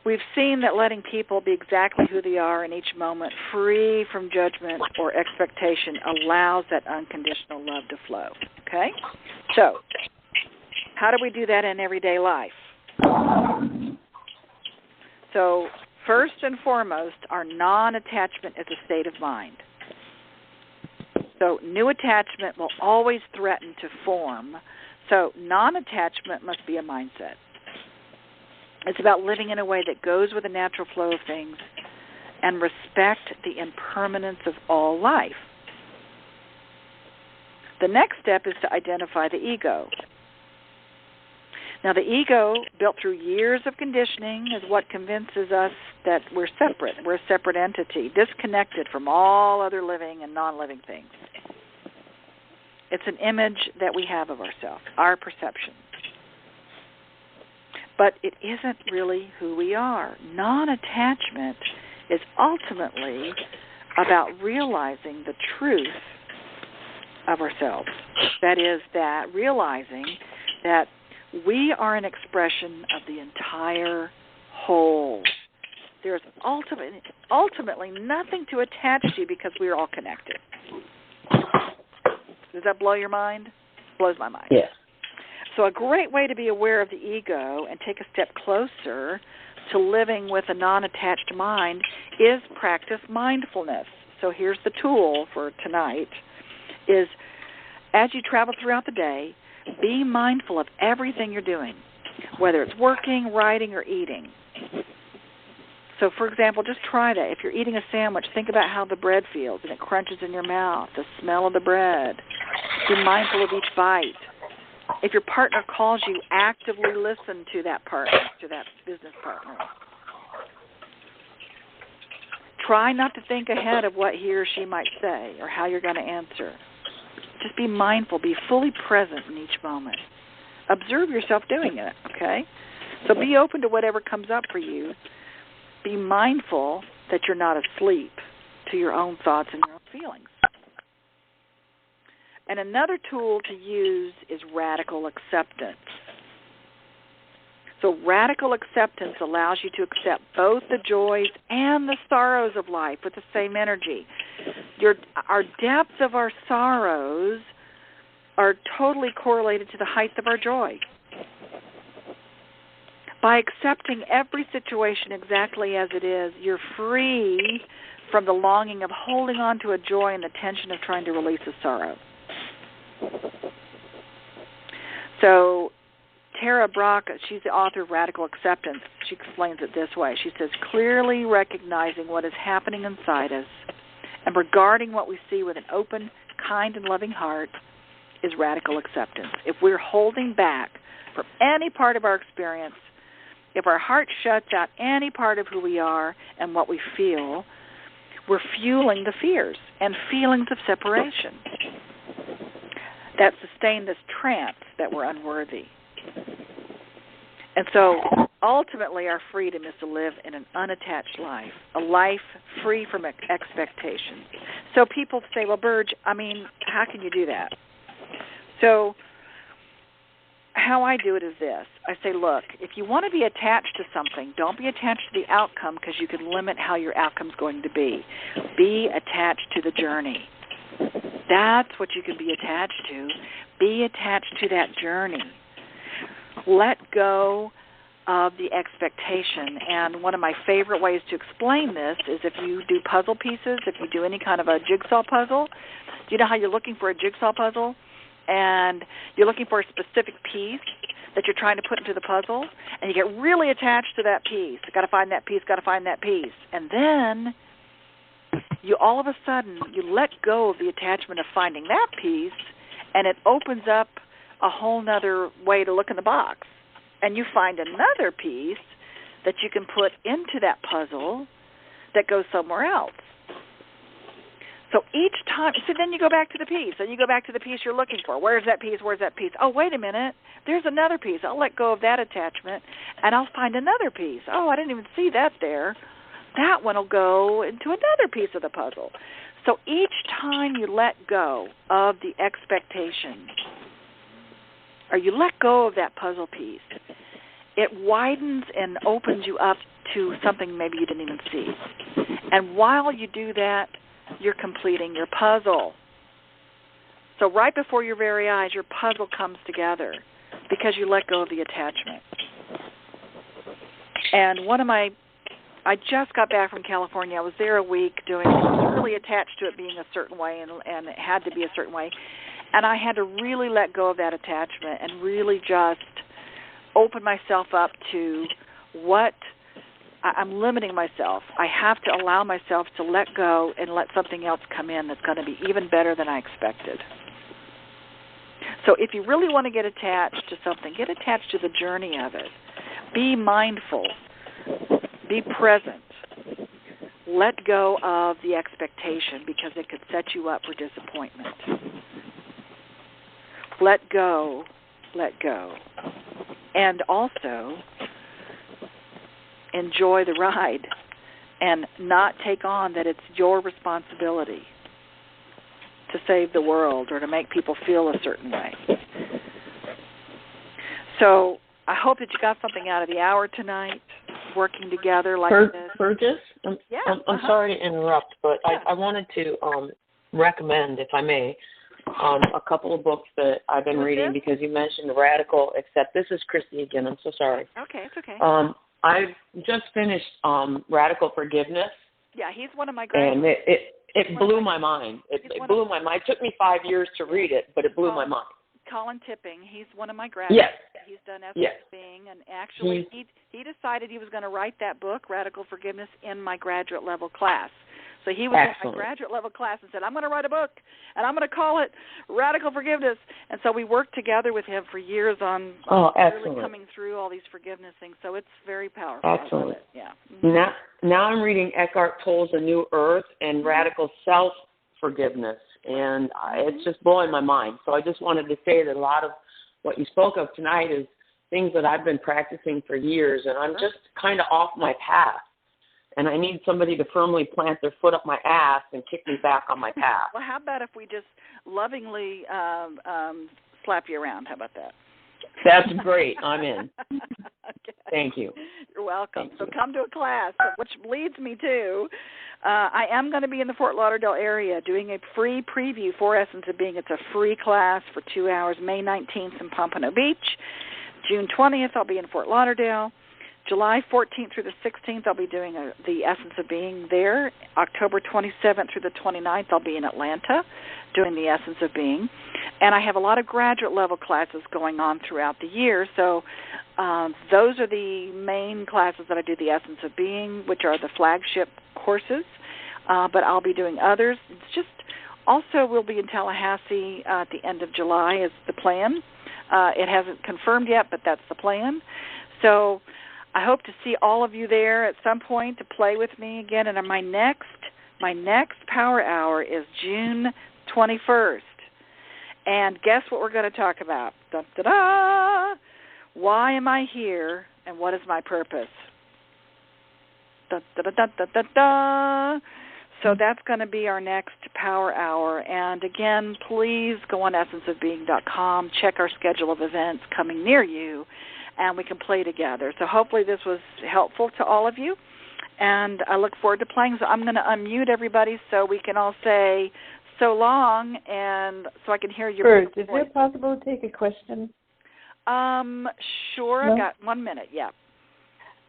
we've seen that letting people be exactly who they are in each moment, free from judgment or expectation, allows that unconditional love to flow. Okay? So how do we do that in everyday life? So first and foremost, our non-attachment is a state of mind. So new attachment will always threaten to form. So non-attachment must be a mindset. It's about living in a way that goes with the natural flow of things and respect the impermanence of all life. The next step is to identify the ego. Now, the ego, built through years of conditioning, is what convinces us that we're separate. We're a separate entity, disconnected from all other living and non-living things. It's an image that we have of ourselves, our perception. But it isn't really who we are. Non-attachment is ultimately about realizing the truth of ourselves. That is, that realizing that we are an expression of the entire whole. There's ultimately nothing to attach to because we're all connected. Does that blow your mind? Blows my mind. Yes. So a great way to be aware of the ego and take a step closer to living with a non-attached mind is practice mindfulness. So here's the tool for tonight, is as you travel throughout the day, be mindful of everything you're doing, whether it's working, writing, or eating. So, for example, just try that. If you're eating a sandwich, think about how the bread feels and it crunches in your mouth, the smell of the bread. Be mindful of each bite. If your partner calls you, actively listen to that partner, to that business partner. Try not to think ahead of what he or she might say or how you're going to answer. Just be mindful. Be fully present in each moment. Observe yourself doing it, okay? So be open to whatever comes up for you. Be mindful that you're not asleep to your own thoughts and your own feelings. And another tool to use is radical acceptance. So So radical acceptance allows you to accept both the joys and the sorrows of life with the same energy. Our depth of our sorrows are totally correlated to the height of our joy. By accepting every situation exactly as it is, you're free from the longing of holding on to a joy and the tension of trying to release a sorrow. So Tara Brach, she's the author of Radical Acceptance. She explains it this way. She says, clearly recognizing what is happening inside us and regarding what we see with an open, kind, and loving heart is radical acceptance. If we're holding back from any part of our experience, if our heart shuts out any part of who we are and what we feel, we're fueling the fears and feelings of separation that sustain this trance that we're unworthy. And so ultimately our freedom is to live in an unattached life, a life free from expectations. So people say, well, Burge, how can you do that? So how I do it is this. I say, look, if you want to be attached to something, don't be attached to the outcome because you can limit how your outcome's going to be. Be attached to the journey. That's what you can be attached to. Be attached to that journey. Let go of the expectation. And one of my favorite ways to explain this is if you do puzzle pieces, if you do any kind of a jigsaw puzzle, do you know how you're looking for a jigsaw puzzle? And you're looking for a specific piece that you're trying to put into the puzzle, and you get really attached to that piece. Got to find that piece, got to find that piece. And then you all of a sudden, you let go of the attachment of finding that piece, and it opens up a whole other way to look in the box. And you find another piece that you can put into that puzzle that goes somewhere else. So each time, so then you go back to the piece, and you go back to the piece you're looking for. Where's that piece? Where's that piece? Oh, wait a minute. There's another piece. I'll let go of that attachment, and I'll find another piece. Oh, I didn't even see that there. That one will go into another piece of the puzzle. So each time you let go of the expectation, or you let go of that puzzle piece, it widens and opens you up to something maybe you didn't even see. And while you do that, you're completing your puzzle. So right before your very eyes, your puzzle comes together because you let go of the attachment. And I just got back from California. I was there a week I was really attached to it being a certain way and it had to be a certain way. And I had to really let go of that attachment and really just open myself up to what I'm limiting myself. I have to allow myself to let go and let something else come in that's going to be even better than I expected. So if you really want to get attached to something, get attached to the journey of it. Be mindful. Be present. Let go of the expectation because it could set you up for disappointment. Let go. Let go. And also enjoy the ride and not take on that it's your responsibility to save the world or to make people feel a certain way. So I hope that you got something out of the hour tonight, working together like this. Burgess, I'm sorry to interrupt, but yeah. I wanted to recommend, if I may, a couple of books that I've been reading because you mentioned Radical Accept. This is Christy again. I'm so sorry. Okay, it's okay. I've just finished Radical Forgiveness. Yeah, he's one of my graduates. And it blew my mind. It blew my mind. It took me 5 years to read it, but it blew my mind. Colin Tipping, he's one of my graduates. Yes. He's done everything, and actually he decided he was going to write that book, Radical Forgiveness, in my graduate level class. So he was in my graduate level class and said, I'm going to write a book, and I'm going to call it Radical Forgiveness. And so we worked together with him for years on really coming through all these forgiveness things. So it's very powerful. Excellent. Yeah. Mm-hmm. Now I'm reading Eckhart Tolle's A New Earth and Radical Self-Forgiveness, and it's just blowing my mind. So I just wanted to say that a lot of what you spoke of tonight is things that I've been practicing for years, and I'm just kind of off my path. And I need somebody to firmly plant their foot up my ass and kick me back on my path. Well, how about if we just lovingly slap you around? How about that? That's great. I'm in. Okay. Thank you. You're welcome. Thank So you. come to a class, which leads me to, I am going to be in the Fort Lauderdale area doing a free preview for Essence of Being. It's a free class for 2 hours, May 19th in Pompano Beach. June 20th, I'll be in Fort Lauderdale. July 14th through the 16th, I'll be doing the Essence of Being there. October 27th through the 29th, I'll be in Atlanta doing the Essence of Being. And I have a lot of graduate level classes going on throughout the year. So those are the main classes that I do, the Essence of Being, which are the flagship courses. But I'll be doing others. It's just also we'll be in Tallahassee at the end of July is the plan. It hasn't confirmed yet, but that's the plan. So I hope to see all of you there at some point to play with me again. And my next Power Hour is June 21st. And guess what we're going to talk about? Dun, da, da. Why am I here, and what is my purpose? Dun, da, da, da, da, da, da. So that's going to be our next Power Hour. And again, please go on essenceofbeing.com, check our schedule of events coming near you, and we can play together. So hopefully this was helpful to all of you, and I look forward to playing. So I'm going to unmute everybody so we can all say so long, and so I can hear your Bert, voice. is it possible to take a question? Sure. No? I've got 1 minute, yeah.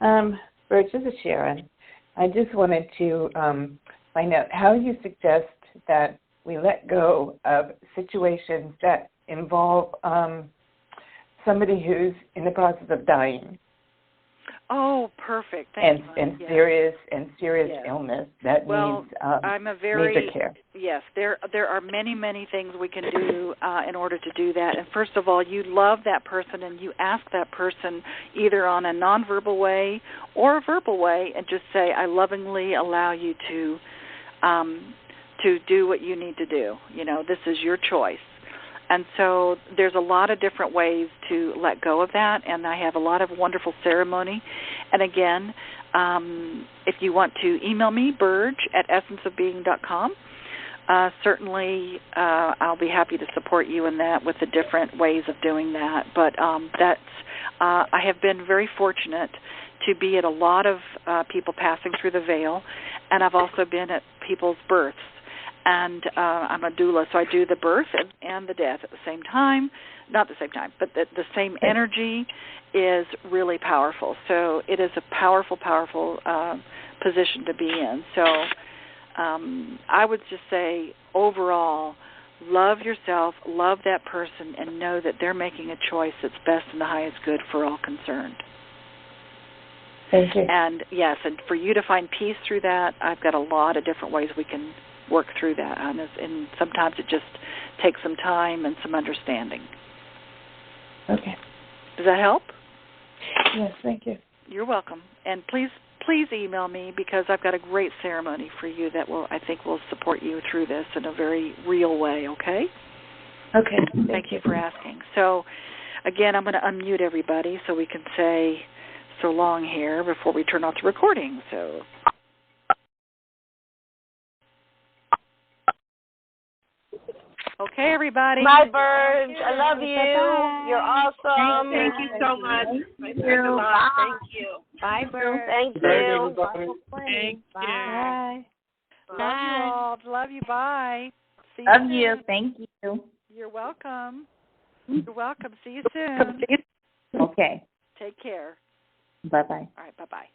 Bert, this is Sharon. I just wanted to find out how you suggest that we let go of situations that involve somebody who's in the process of dying. Oh, perfect. Thank you. And Yes. serious Yes. illness that needs I'm a very major care. Yes, there are many things we can do in order to do that. And first of all, you love that person and you ask that person either on a nonverbal way or a verbal way, and just say, "I lovingly allow you to do what you need to do. You know, this is your choice." And so there's a lot of different ways to let go of that, and I have a lot of wonderful ceremony. And again, if you want to email me, burge@essenceofbeing.com, certainly I'll be happy to support you in that with the different ways of doing that. But I have been very fortunate to be at a lot of people passing through the veil, and I've also been at people's births. And I'm a doula, so I do the birth and the death at the same time. Not the same time, but the same energy is really powerful. So it is a powerful position to be in. So I would just say, overall, love yourself, love that person, and know that they're making a choice that's best and the highest good for all concerned. Thank you. And, yes, and for you to find peace through that, I've got a lot of different ways we can work through that, and sometimes it just takes some time and some understanding. Okay. Does that help? Yes, thank you. You're welcome. And please email me, because I've got a great ceremony for you that I think will support you through this in a very real way, okay? Okay. Thank you for asking. So, again, I'm going to unmute everybody so we can say so long here before we turn off the recording. So. Okay, everybody. Bye, Burge. I love you. Bye-bye. You're awesome. Thank you so much. Thank you. Thank you. Bye, Burge. Thank you. Thank you. Bye. Love you all. Love you. Bye. See you Love soon. you. Thank you. You're welcome. You're welcome. See you soon. Okay. Take care. Bye-bye. All right. Bye-bye.